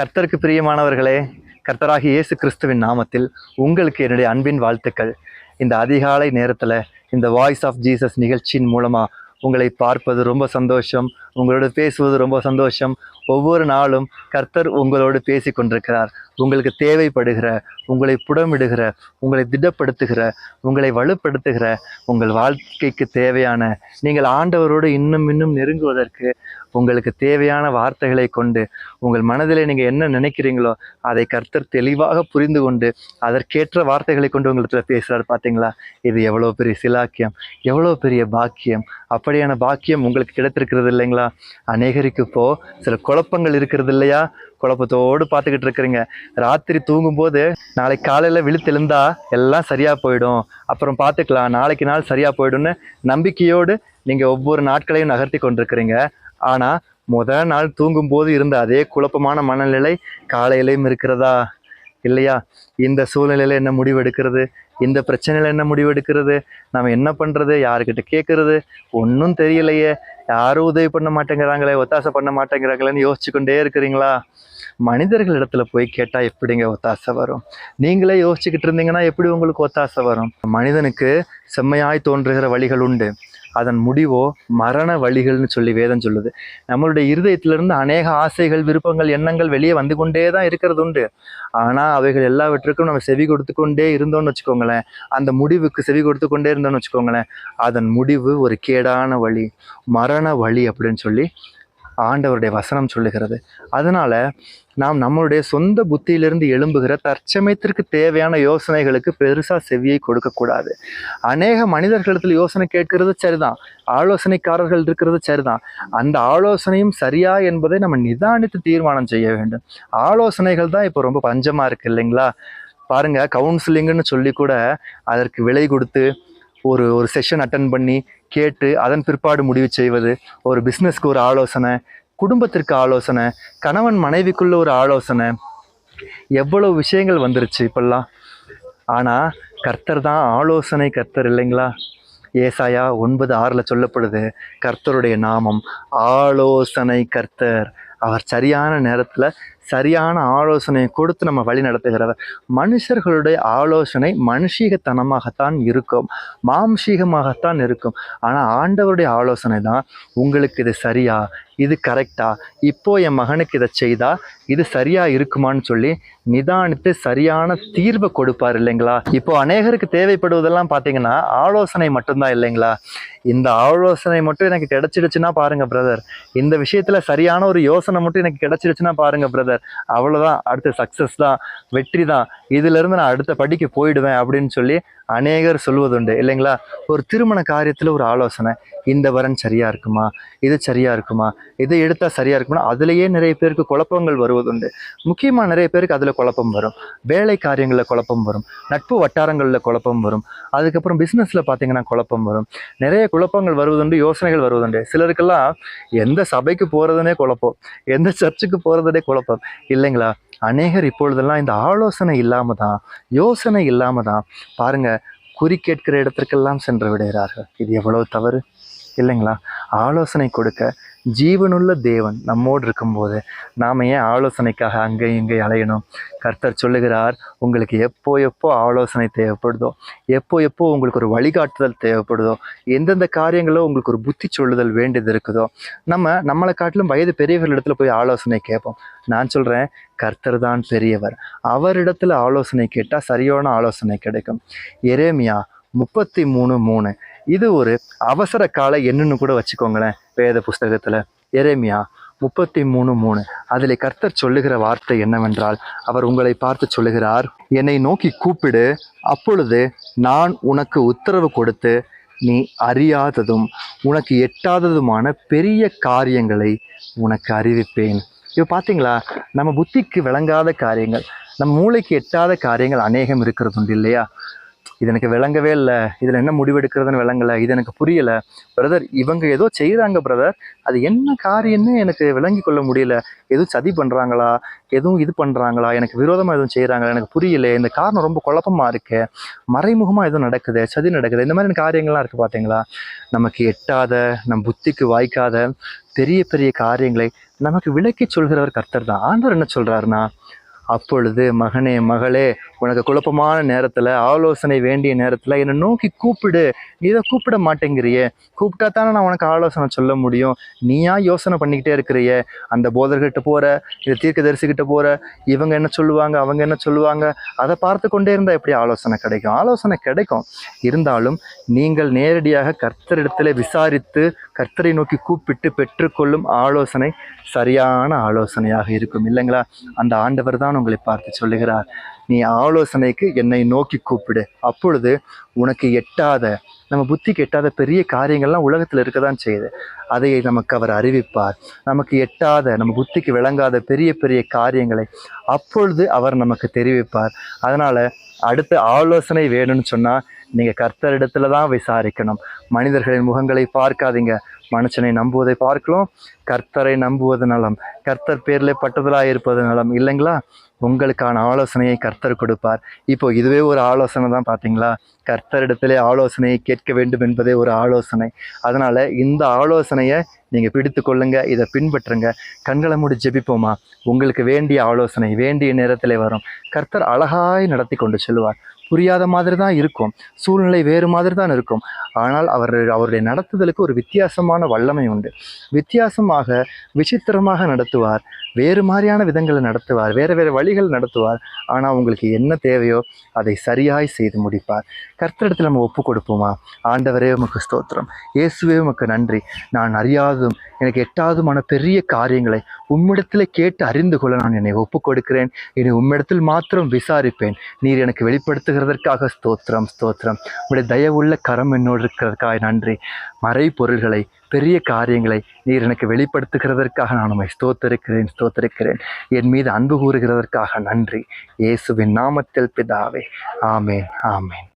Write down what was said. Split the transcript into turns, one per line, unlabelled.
கர்த்தருக்கு பிரியமானவர்களே, கர்த்தராகிய இயேசு கிறிஸ்துவின் நாமத்தில் உங்களுக்கு என்னுடைய அன்பின் வாழ்த்துக்கள். இந்த அதிகாலை நேரத்தில் இந்த வாய்ஸ் ஆஃப் ஜீசஸ் நிகழ்ச்சியின் மூலமாக உங்களை பார்ப்பது ரொம்ப சந்தோஷம். உங்களோடு பேசுவது ரொம்ப சந்தோஷம். ஒவ்வொரு நாளும் கர்த்தர் உங்களோடு பேசி கொண்டிருக்கிறார். உங்களுக்கு தேவைப்படுகிற, உங்களை புடமிடுகிற, உங்களை திடப்படுத்துகிற, உங்களை வலுப்படுத்துகிற, உங்கள் வாழ்க்கைக்கு தேவையான, நீங்கள் ஆண்டவரோடு இன்னும் இன்னும் நெருங்குவதற்கு உங்களுக்கு தேவையான வார்த்தைகளை கொண்டு உங்கள் மனதில் நீங்கள் என்ன நினைக்கிறீங்களோ அதை கர்த்தர் தெளிவாக புரிந்து கொண்டு அதற்கேற்ற வார்த்தைகளை கொண்டு உங்களிடத்தில் பேசுகிறார். பார்த்தீங்களா? இது எவ்வளோ பெரிய சிலாக்கியம், எவ்வளோ பெரிய பாக்கியம். அப்படியான பாக்கியம் உங்களுக்கு கிடைத்திருக்கிறது இல்லைங்களா? அநேகருக்கு இப்போது சில குழப்பங்கள் இருக்கிறது இல்லையா? குழப்பத்தோடு பார்த்துக்கிட்டு இருக்கிறீங்க. ராத்திரி தூங்கும்போது நாளைக்கு காலையில் விழித்தெழுந்தா எல்லாம் சரியாக போயிடும், அப்புறம் பார்த்துக்கலாம், நாளைக்கு நாள் சரியாக போயிடும்னு நம்பிக்கையோடு நீங்கள் ஒவ்வொரு நாட்களையும் நகர்த்தி கொண்டிருக்கிறீங்க. ஆனால் முதல் நாள் தூங்கும்போது இருந்த அதே குழப்பமான மனநிலை காலையிலையும் இருக்கிறதா? இல்லையா? இந்த சூழ்நிலையில் என்ன முடிவு எடுக்கிறது? இந்த பிரச்சனையில் என்ன முடிவு எடுக்கிறது? நம்ம என்ன பண்ணுறது? யாருக்கிட்ட கேட்குறது? ஒன்றும் தெரியலையே, யாரும் உதவி பண்ண மாட்டேங்கிறாங்களே, ஒத்தாசை பண்ண மாட்டேங்கிறாங்களேன்னு யோசிச்சு கொண்டே இருக்கிறீங்களா? மனிதர்கள் இடத்துல போய் கேட்டால் எப்படிங்க ஒத்தாசை வரும்? நீங்களே யோசிச்சுக்கிட்டு இருந்தீங்கன்னா எப்படி உங்களுக்கு ஒத்தாசை வரும்? மனிதனுக்கு செம்மையாய் தோன்றுகிற வழிகள் உண்டு, அதன் முடிவோ மரண வழிகள்னு சொல்லி வேதம் சொல்லுது. நம்மளுடைய இருதயத்திலிருந்து அநேக ஆசைகள், விருப்பங்கள், எண்ணங்கள் வெளியே வந்து கொண்டே தான் இருக்கிறது உண்டு. ஆனால் அவைகள் எல்லாவற்றுக்கும் நம்ம செவி கொடுத்து கொண்டே இருந்தோம்னு வச்சுக்கோங்களேன், அந்த முடிவுக்கு செவி கொடுத்து கொண்டே இருந்தோம்னு வச்சுக்கோங்களேன், அதன் முடிவு ஒரு கேடான வழி, மரண வழி அப்படின்னு சொல்லி ஆண்டவருடைய வசனம் சொல்லுகிறது. அதனால நாம் நம்மளுடைய சொந்த புத்தியிலிருந்து எழும்புகிற தற்சமயத்திற்கு தேவையான யோசனைகளுக்கு பெருசாக செவியை கொடுக்கக்கூடாது. அநேக மனிதர்களிடத்தில் யோசனை கேட்கறது சரிதான், ஆலோசனைக்காரர்கள் இருக்கிறது சரிதான். அந்த ஆலோசனையும் சரியா என்பதை நம்ம நிதானித்து தீர்மானம் செய்ய வேண்டும். ஆலோசனைகள் தான் இப்போ ரொம்ப பஞ்சமாக இருக்குது இல்லைங்களா? பாருங்க, கவுன்சிலிங்குன்னு சொல்லி கூட அதற்கு விலை கொடுத்து ஒரு செஷன் அட்டன் பண்ணி கேட்டு அதன் பிற்பாடு முடிவு செய்வது, ஒரு பிஸ்னஸ்க்கு ஒரு ஆலோசனை, குடும்பத்திற்கு ஆலோசனை, கணவன் மனைவிக்குள்ள ஒரு ஆலோசனை, எவ்வளவு விஷயங்கள் வந்துருச்சு இப்பெல்லாம். ஆனால் கர்த்தர் தான் ஆலோசனை கர்த்தர் இல்லைங்களா? ஏசாயா 9:6 சொல்லப்படுது, கர்த்தருடைய நாமம் ஆலோசனை கர்த்தர். அவர் சரியான நேரத்தில் சரியான ஆலோசனையை கொடுத்து நம்ம வழி நடத்துகிறவர். மனுஷர்களுடைய ஆலோசனை மனுஷீகத்தனமாகத்தான் இருக்கும், மாம்சீகமாகத்தான் இருக்கும். ஆனால் ஆண்டவருடைய ஆலோசனை தான் உங்களுக்கு இது சரியா, இது கரெக்டா, இப்போ என் மகனுக்கு இதை செய்தா இது சரியா இருக்குமான்னு சொல்லி நிதானித்து சரியான தீர்வை கொடுப்பார் இல்லைங்களா? இப்போ அநேகருக்கு தேவைப்படுவதெல்லாம் பார்த்தீங்கன்னா ஆலோசனை மட்டும்தான் இல்லைங்களா? இந்த ஆலோசனை மட்டும் எனக்கு கிடைச்சிடுச்சுன்னா பாருங்க பிரதர், இந்த விஷயத்துல சரியான ஒரு யோசனை மட்டும் எனக்கு கிடைச்சிடுச்சுன்னா பாருங்க பிரதர், அவ்வளோதான், அடுத்த சக்ஸஸ் தான், வெற்றி தான், இதிலிருந்து நான் அடுத்த படிக்கு போயிடுவேன் அப்படின்னு சொல்லி அநேகர் சொல்வதுண்டு இல்லைங்களா? ஒரு திருமண காரியத்தில் ஒரு ஆலோசனை, இந்த வரன் சரியா இருக்குமா, இது சரியா இருக்குமா, இதை எடுத்தா சரியா இருக்குமா, அதுலேயே நிறைய பேருக்கு குழப்பங்கள் வருவதுண்டு. முக்கியமாக நிறைய பேருக்கு அதில் குழப்பம் வரும், வேலை காரியங்களில் குழப்பம் வரும், நட்பு வட்டாரங்களில் குழப்பம் வரும், அதுக்கப்புறம் பிஸ்னஸில் பார்த்தீங்கன்னா குழப்பம் வரும், நிறைய குழப்பங்கள் வருவதுண்டு, யோசனைகள் வருவதுண்டு. சிலருக்கெல்லாம் எந்த சபைக்கு போகிறதுனே குழப்பம், எந்த சர்ச்சுக்கு போகிறதுனே குழப்பம் இல்லைங்களா? அநேகர் இப்பொழுதெல்லாம் இந்த ஆலோசனை இல்லாமல் தான், யோசனை இல்லாமல் தான் பாருங்க குறி கேட்கிற இடத்திற்கெல்லாம் சென்று விடுகிறார்கள். இது எவ்வளவு தவறு இல்லைங்களா? ஆலோசனை கொடுக்க ஜீவனுள்ள தேவன் நம்மோடு இருக்கும்போது நாம் ஏன் ஆலோசனைக்காக அங்கே இங்கே அலையணும்? கர்த்தர் சொல்லுகிறார், உங்களுக்கு எப்போ ஆலோசனை தேவைப்படுதோ, எப்போ உங்களுக்கு ஒரு வழிகாட்டுதல் தேவைப்படுதோ, எந்தெந்த காரியங்களோ உங்களுக்கு ஒரு புத்தி சொல்லுதல் வேண்டியது இருக்குதோ, நம்மளை காட்டிலும் வயது பெரியவர்களிடத்துல போய் ஆலோசனை கேட்போம். நான் சொல்கிறேன், கர்த்தர் தான் பெரியவர், அவரிடத்துல ஆலோசனை கேட்டால் சரியான ஆலோசனை கிடைக்கும். எரேமியா 33:3 இது ஒரு அவசர கால எண்ணுன்னு கூட வச்சுக்கோங்களேன். வேத புஸ்தகத்தில் எரேமியா 33:3 அதில் கர்த்தர் சொல்லுகிற வார்த்தை என்னவென்றால், அவர் உங்களை பார்த்து சொல்லுகிறார், என்னை நோக்கி கூப்பிடு, அப்பொழுது நான் உனக்கு உத்தரவு கொடுத்து நீ அறியாததும் உனக்கு எட்டாததுமான பெரிய காரியங்களை உனக்கு அறிவிப்பேன். இப்போ பார்த்தீங்களா, நம்ம புத்திக்கு விளங்காத காரியங்கள், நம்ம மூளைக்கு எட்டாத காரியங்கள் அநேகம் இருக்கிறது உண்டு இல்லையா? இது எனக்கு விளங்கவே இல்லை, இதில் என்ன முடிவெடுக்கிறதுன்னு விளங்கலை, இது எனக்கு புரியலை பிரதர். இவங்க ஏதோ செய்கிறாங்க பிரதர், அது என்ன காரியம்னு எனக்கு விளங்கி கொள்ள முடியல. எதுவும் சதி பண்ணுறாங்களா, எதுவும் இது பண்ணுறாங்களா, எனக்கு விரோதமாக எதுவும் செய்கிறாங்களா, எனக்கு புரியல, இந்த காரணம் ரொம்ப குழப்பமாக இருக்கு, மறைமுகமாக எதுவும் நடக்குது, சதி நடக்குது, இந்த மாதிரி காரியங்கள்லாம் இருக்குது. பார்த்தீங்களா, நமக்கு எட்டாத, நம் புத்திக்கு வாய்க்காத பெரிய பெரிய காரியங்களை நமக்கு விளக்கி சொல்கிறவர் கர்த்தர் தான். ஆண்டவர் என்ன சொல்கிறாருன்னா, அப்பொழுது மகனே மகளே, உனக்கு குழப்பமான நேரத்தில், ஆலோசனை வேண்டிய நேரத்தில் என்னை நோக்கி கூப்பிடு. நீ இதை கூப்பிட மாட்டேங்கிறியே, கூப்பிட்டா தானே நான் உனக்கு ஆலோசனை சொல்ல முடியும். நீயா யோசனை பண்ணிக்கிட்டே இருக்கிறியே, அந்த போதர்கிட்ட போகிற, இந்த தீர்க்கதரிசிக்கிட்ட போகிற, இவங்க என்ன சொல்லுவாங்க, அவங்க என்ன சொல்லுவாங்க, அதை பார்த்து கொண்டே இருந்தால் எப்படி ஆலோசனை கிடைக்கும்? ஆலோசனை கிடைக்கும். இருந்தாலும் நீங்கள் நேரடியாக கர்த்தரிடத்தில் விசாரித்து கர்த்தரை நோக்கி கூப்பிட்டு பெற்றுக்கொள்ளும் ஆலோசனை சரியான ஆலோசனையாக இருக்கும், இல்லைங்களா? அந்த ஆண்டவர் தான் உங்களை பார்த்து சொல்லுகிறார், நீ ஆலோசனைக்கு என்னை நோக்கி கூப்பிடு. அப்பொழுது உனக்கு எட்டாத, நம்ம புத்திக்கு எட்டாத பெரிய காரியங்கள்லாம் உலகத்தில் இருக்க தான் செய்யுது, அதை நமக்கு அவர் அறிவிப்பார். நமக்கு எட்டாத, நம்ம புத்திக்கு விளங்காத பெரிய பெரிய காரியங்களை அப்பொழுது அவர் நமக்கு தெரிவிப்பார். அதனால் அடுத்த ஆலோசனை வேணும்னு சொன்னால் நீங்கள் கர்த்தரிடத்துல தான் விசாரிக்கணும். மனிதர்களின் முகங்களை பார்க்காதீங்க. மனுஷனை நம்புவதை பார்க்கலாம், கர்த்தரை நம்புவது நலம். கர்த்தர் பேரில் பட்டுதலாக இருப்பது நலம், இல்லைங்களா? உங்களுக்கான ஆலோசனையை கர்த்தர் கொடுப்பார். இப்போ இதுவே ஒரு ஆலோசனை தான். பார்த்தீங்களா, கர்த்தரிடத்திலே ஆலோசனையை கேட்க வேண்டும் என்பதே ஒரு ஆலோசனை. அதனால் இந்த ஆலோசனையை நீங்கள் பிடித்து கொள்ளுங்க, இதை பின்பற்றுங்க. கண்களை மூடி ஜெபிப்போமா? உங்களுக்கு வேண்டிய ஆலோசனை வேண்டிய நேரத்தில் வரும். கர்த்தர் அழகாய் நடத்தி கொண்டு செல்வார். புரியாத மாதிரி தான் இருக்கும், சூழ்நிலை வேறு மாதிரி தான் இருக்கும். ஆனால் அவருடைய நடத்துதலுக்கு ஒரு வித்தியாசமான வல்லமை உண்டு. வித்தியாசமாக, விசித்திரமாக நடத்துவார். வேறு மாதிரியான விதங்களை நடத்துவார், வேறு வேறு வழிகள் நடத்துவார். ஆனால் உங்களுக்கு என்ன தேவையோ அதை சரியாய் செய்து முடிப்பார். கர்த்தரிடத்தில் நம்ம ஒப்பு கொடுப்போமா? ஆண்டவரே உமக்கு ஸ்தோத்திரம், இயேசுவே உமக்கு நன்றி. நான் அறியாதும் எனக்கு எட்டாவதுமான பெரிய காரியங்களை உம்மிடத்தில் கேட்டு அறிந்து கொள்ள நான் என்னை ஒப்பு கொடுக்கிறேன். இனி உம்மிடத்தில் மாத்திரம் விசாரிப்பேன். நீர் எனக்கு வெளிப்படுத்துகிறதற்காக ஸ்தோத்திரம், ஸ்தோத்திரம். உங்களுடைய தயவுள்ள கரம் என்னோடு இருக்கிறதுக்காக நன்றி. மறை பொருள்களை, பெரிய காரியங்களை நீர் எனக்கு வெளிப்படுத்துகிறதற்காக நான் உம்மை ஸ்தோத்திரிக்கிறேன், ஸ்தோத்திரிக்கிறேன். என் மீது அன்பு கூறுகிறதற்காக நன்றி. இயேசுவின் நாமத்தில் பிதாவே, ஆமேன், ஆமேன்.